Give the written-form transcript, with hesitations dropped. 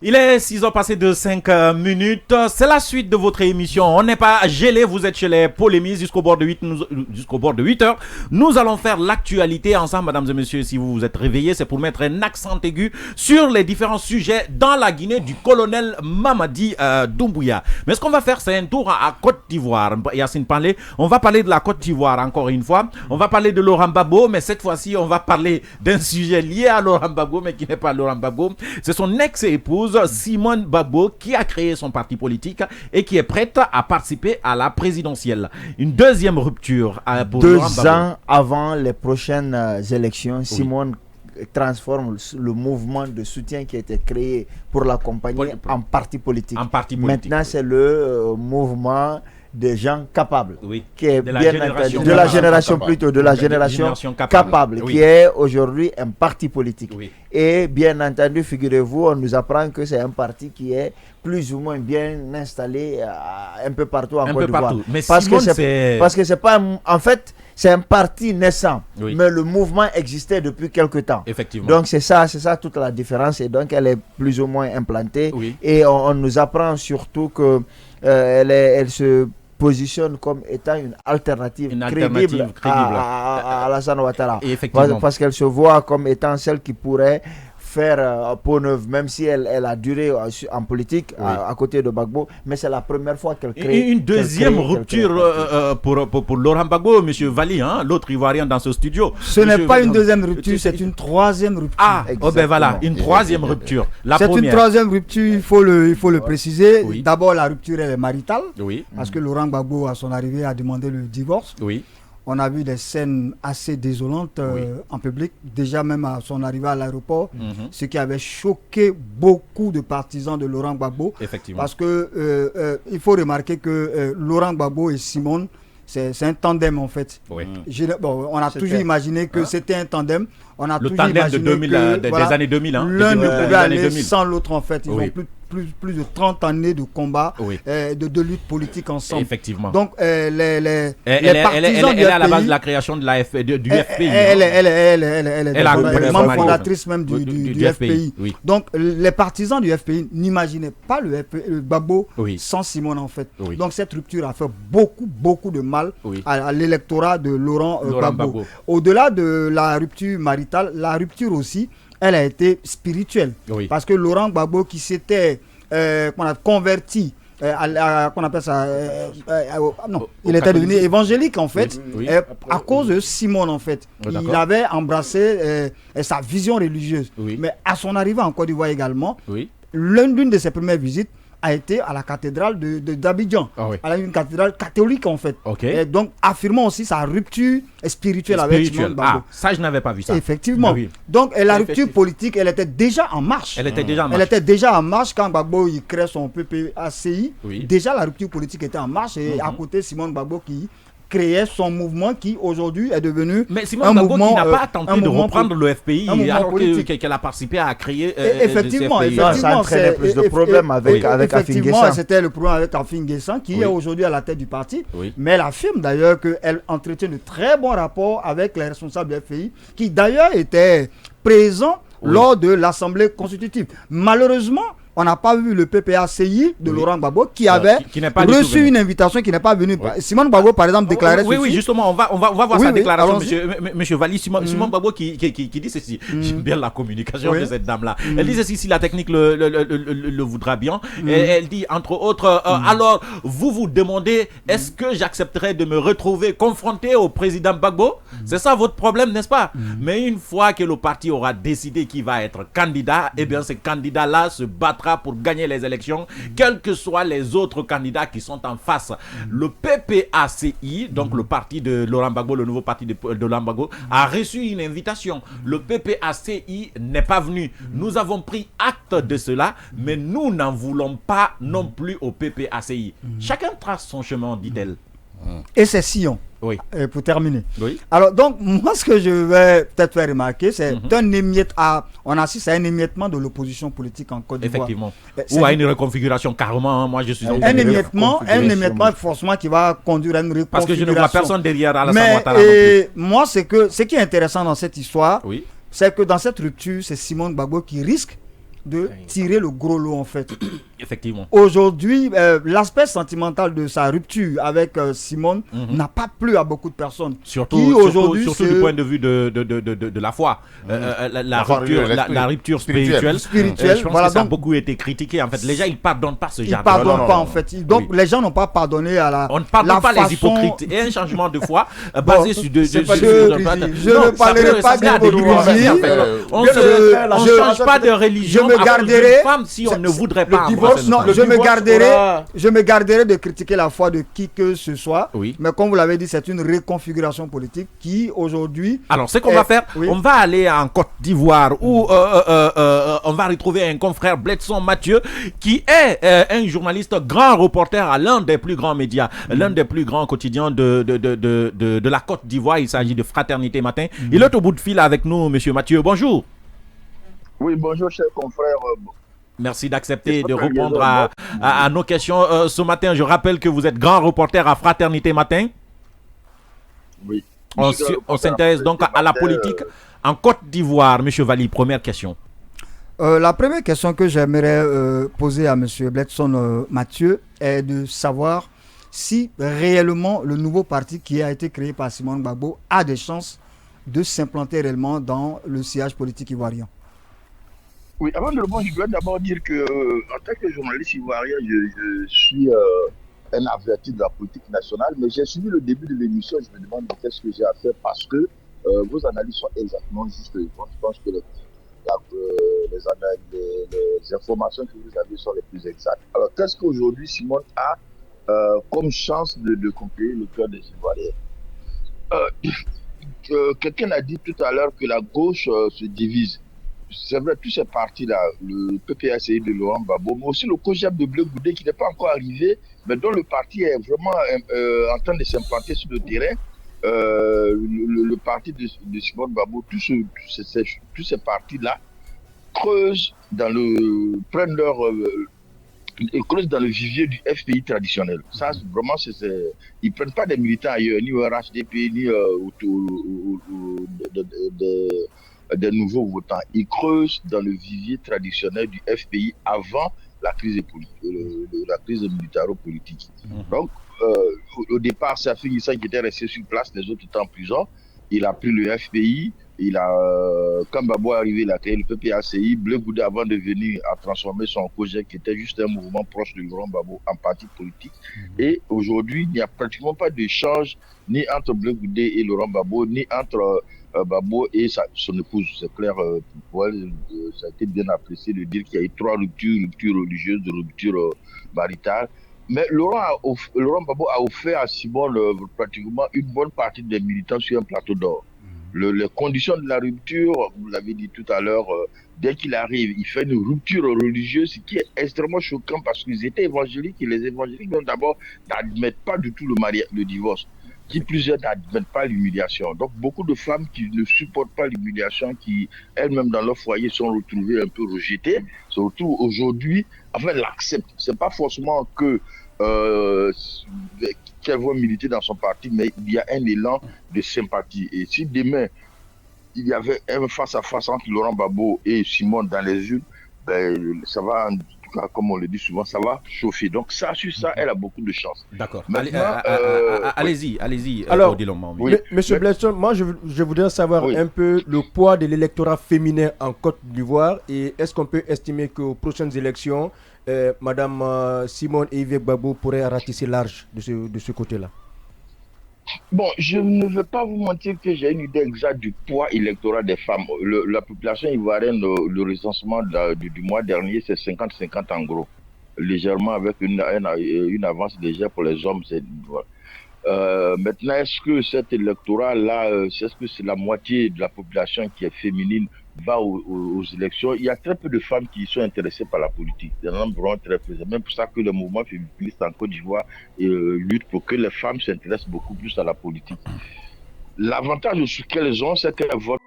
Il est 6 heures passées de 5 minutes. C'est la suite de votre émission. On n'est pas gelé, vous êtes chez les polémistes jusqu'au bord de 8 heures. Nous allons faire l'actualité ensemble, mesdames et messieurs. Si vous vous êtes réveillés, c'est pour mettre un accent aigu sur les différents sujets dans la Guinée du colonel Mamadi Doumbouya. Mais ce qu'on va faire, c'est un tour à Côte d'Ivoire. Yacine Panlé, on va parler de la Côte d'Ivoire encore une fois. On va parler de Laurent Gbagbo, mais cette fois-ci, on va parler d'un sujet lié à Laurent Gbagbo, mais qui n'est pas Laurent Gbagbo. C'est son ex-épouse, Simone Gbagbo, qui a créé son parti politique et qui est prête à participer à la présidentielle. Une deuxième rupture pour Laurent Gbagbo. 2 ans avant les prochaines élections, Simone transforme le mouvement de soutien qui a été créé pour l'accompagner en parti politique. Maintenant, c'est le mouvement des gens capables, qui est de la génération capable, qui est aujourd'hui un parti politique. Et bien entendu, figurez-vous, on nous apprend que c'est un parti qui est plus ou moins bien installé un peu partout en Côte d'Ivoire. Parce que c'est pas, en fait, c'est un parti naissant, mais le mouvement existait depuis quelque temps. Donc c'est ça toute la différence, et donc elle est plus ou moins implantée. Et on nous apprend surtout que elle se positionne comme étant une alternative crédible. À Alassane Ouattara. Parce qu'elle se voit comme étant celle qui pourrait faire peau neuve, même si elle a duré en politique à côté de Gbagbo, mais c'est la première fois qu'elle crée. Une deuxième rupture pour Laurent Gbagbo, M. Valli, l'autre Ivoirien dans ce studio. Ce n'est pas une deuxième rupture, c'est une troisième rupture. Ah, ben voilà, une troisième rupture. C'est une troisième rupture, il faut le préciser. D'abord, la rupture elle est maritale, parce que Laurent Gbagbo, à son arrivée, a demandé le divorce. On a vu des scènes assez désolantes en public, déjà même à son arrivée à l'aéroport, ce qui avait choqué beaucoup de partisans de Laurent Gbagbo. Parce que il faut remarquer que Laurent Gbagbo et Simone, c'est un tandem en fait. On a toujours imaginé que c'était un tandem. On a le toujours tandem imaginé des années 2000. L'un ne pouvait aller sans l'autre en fait. Ils ont plus de 30 années de combat, de lutte politique ensemble. Donc, les partisans elle est à la base de la création de du FPI. Elle est membre fondatrice même du FPI. Donc, les partisans du FPI n'imaginaient pas le Gbagbo sans Simone en fait. Donc, cette rupture a fait beaucoup de mal à l'électorat de Laurent Gbagbo. Au-delà de la rupture maritale, la rupture aussi, elle a été spirituelle. Parce que Laurent Gbagbo qui s'était qu'on a converti qu'on appelle ça il était devenu évangélique en fait à cause de Simone en fait. Il avait embrassé sa vision religieuse. Mais à son arrivée en Côte d'Ivoire également, l'une de ses premières visites a été à la cathédrale d'Abidjan, à une cathédrale catholique en fait. Et donc affirmant aussi sa rupture spirituelle avec Simone Gbagbo. Ça je n'avais pas vu ça. Effectivement. Donc la rupture politique, elle était déjà en marche. Elle était déjà en marche quand Gbagbo il crée son PPACI. Déjà la rupture politique était en marche et à côté Simone Gbagbo qui créait son mouvement qui aujourd'hui est devenu un mouvement qui n'a pas tenté de reprendre le FPI alors qu'elle a participé à créer effectivement, ça entraînait plus de problèmes avec Afin Guessan. C'était le problème avec Afin Guessan qui est aujourd'hui à la tête du parti, mais elle affirme d'ailleurs qu'elle entretient de très bons rapports avec les responsables du FPI qui d'ailleurs étaient présents lors de l'Assemblée constitutive. Malheureusement, on n'a pas vu le PPACI de Laurent Gbagbo qui avait reçu une invitation qui n'est pas venue. Simone Gbagbo, par exemple, déclarait ceci. Oui, justement, on va voir sa déclaration, monsieur Valli. Simone Gbagbo qui dit ceci. J'aime bien la communication de cette dame-là. Elle dit ceci, si la technique le voudra bien. Elle dit, entre autres, alors, vous vous demandez, est-ce que j'accepterais de me retrouver confronté au président Gbagbo? C'est ça votre problème, n'est-ce pas? Mais une fois que le parti aura décidé qui va être candidat, eh bien, ce candidat-là se battra pour gagner les élections, quels que soient les autres candidats qui sont en face. Le PPACI, donc le parti de Laurent Gbagbo, le nouveau parti de Laurent Gbagbo, a reçu une invitation. Le PPACI n'est pas venu. Nous avons pris acte de cela, mais nous n'en voulons pas non plus au PPACI. Chacun trace son chemin, dit-elle. Et c'est Sion. Pour terminer. Alors, donc, moi, ce que je vais peut-être faire remarquer, c'est un émiettement. On assiste à un émiettement de l'opposition politique en Côte d'Ivoire. Effectivement. Ou à une reconfiguration, carrément. Moi, je suis un émiettement forcément qui va conduire à une reconfiguration. Parce que je ne vois personne derrière Alassane Ouattara. Moi, ce qui est intéressant dans cette histoire, c'est que dans cette rupture, c'est Simone Gbagbo qui risque de tirer le gros lot en fait. Effectivement. Aujourd'hui, l'aspect sentimental de sa rupture avec Simone n'a pas plu à beaucoup de personnes. Surtout du point de vue de la foi. La rupture spirituelle. Je pense que ça a beaucoup été critiqué. En fait, les gens, ils ne pardonnent pas ce genre de choses. Ils ne pardonnent pas en fait. Donc, les gens n'ont pas pardonné à la On ne pardonne pas les hypocrites. Et un changement de foi basé sur je ne parlerai pas d'hypocrisie. On ne change pas de religion à cause d'une femme si on ne voudrait pas embrasser une femme. Je me garderai de critiquer la foi de qui que ce soit. Oui. Mais comme vous l'avez dit, c'est une reconfiguration politique qui aujourd'hui... Alors, ce qu'on va faire, on va aller en Côte d'Ivoire où on va retrouver un confrère, Bledson Mathieu, qui est un journaliste, grand reporter à l'un des plus grands médias, l'un des plus grands quotidiens de la Côte d'Ivoire. Il s'agit de Fraternité Matin. Il est au bout de fil avec nous, monsieur Mathieu. Bonjour. Oui, bonjour, cher confrère. Merci d'accepter de répondre à nos questions ce matin. Je rappelle que vous êtes grand reporter à Fraternité Matin. Oui. On s'intéresse donc à la politique en Côte d'Ivoire. Monsieur Valli, première question. La première question que j'aimerais poser à monsieur Bledson Mathieu est de savoir si réellement le nouveau parti qui a été créé par Simone Gbagbo a des chances de s'implanter réellement dans le sillage politique ivoirien. Oui, avant de répondre, je dois d'abord dire que en tant que journaliste ivoirien, je suis un averti de la politique nationale, mais j'ai suivi le début de l'émission, je me demande qu'est-ce que j'ai à faire parce que vos analyses sont exactement justes. Je pense que les informations que vous avez sont les plus exactes. Alors, qu'est-ce qu'aujourd'hui Simone a comme chance de conquérir le cœur des Ivoiriens? Quelqu'un a dit tout à l'heure que la gauche se divise. C'est vrai, tous ces partis-là, le PPACI de Laurent Gbagbo, mais aussi le COJEP de Blé Goudé qui n'est pas encore arrivé, mais dont le parti est vraiment en train de s'implanter sur le terrain. Le parti de Simone Gbagbo, tous ces partis-là creusent dans prennent leur creusent dans le vivier du FPI traditionnel. Ça, vraiment, ils ne prennent pas des militants ailleurs, ni au RHDP, ni des nouveaux votants. Ils creusent dans le vivier traditionnel du FPI avant la crise militaro-politique. Donc, au départ, c'est Afin Gissa qui était resté sur place, les autres étaient en prison. Il a pris le FPI. Quand Gbagbo est arrivé, il a créé le PPACI. Blé Goudé, avant de venir, a transformé son projet qui était juste un mouvement proche de Laurent Gbagbo en parti politique. Et aujourd'hui, il n'y a pratiquement pas d'échange ni entre Blé Goudé et Laurent Gbagbo, ni entre Gbagbo et son épouse. C'est clair, pour elle, ça a été bien apprécié de dire qu'il y a eu 3 ruptures religieuses, de ruptures maritales. Mais Laurent Gbagbo a offert à Simone pratiquement une bonne partie des militants sur un plateau d'or. Les conditions de la rupture, vous l'avez dit tout à l'heure, dès qu'il arrive, il fait une rupture religieuse, ce qui est extrêmement choquant parce qu'ils étaient évangéliques et les évangéliques, d'abord, n'admettent pas du tout le divorce. Qui plusieurs n'admettent pas l'humiliation. Donc beaucoup de femmes qui ne supportent pas l'humiliation, qui elles-mêmes dans leur foyer sont retrouvées un peu rejetées, se retrouvent aujourd'hui, enfin l'acceptent. C'est pas forcément que qu'elle veut militer dans son parti, mais il y a un élan de sympathie. Et si demain il y avait un face-à-face entre Laurent Gbagbo et Simone dans les urnes, ben, ça va, en tout cas, comme on le dit souvent, ça va chauffer. Donc ça, sur ça, elle a beaucoup de chance. D'accord. Allez-y. Alors, monsieur Bledson, moi je voudrais savoir un peu le poids de l'électorat féminin en Côte d'Ivoire et est-ce qu'on peut estimer qu'aux prochaines élections, Madame Simone et Yves Gbagbo pourraient ratisser large de ce côté-là? Bon, je ne veux pas vous mentir que j'ai une idée exacte du poids électoral des femmes. La population ivoirienne, le recensement du mois dernier, c'est 50-50 en gros. Légèrement avec une avance légère pour les hommes. Maintenant, est-ce que cet électorat-là, est-ce que c'est la moitié de la population qui est féminine va aux élections? Il y a très peu de femmes qui sont intéressées par la politique. Il y en a vraiment très peu. C'est même pour ça que le mouvement féministe en Côte d'Ivoire lutte pour que les femmes s'intéressent beaucoup plus à la politique. L'avantage qu'elles ont, c'est qu'elles votent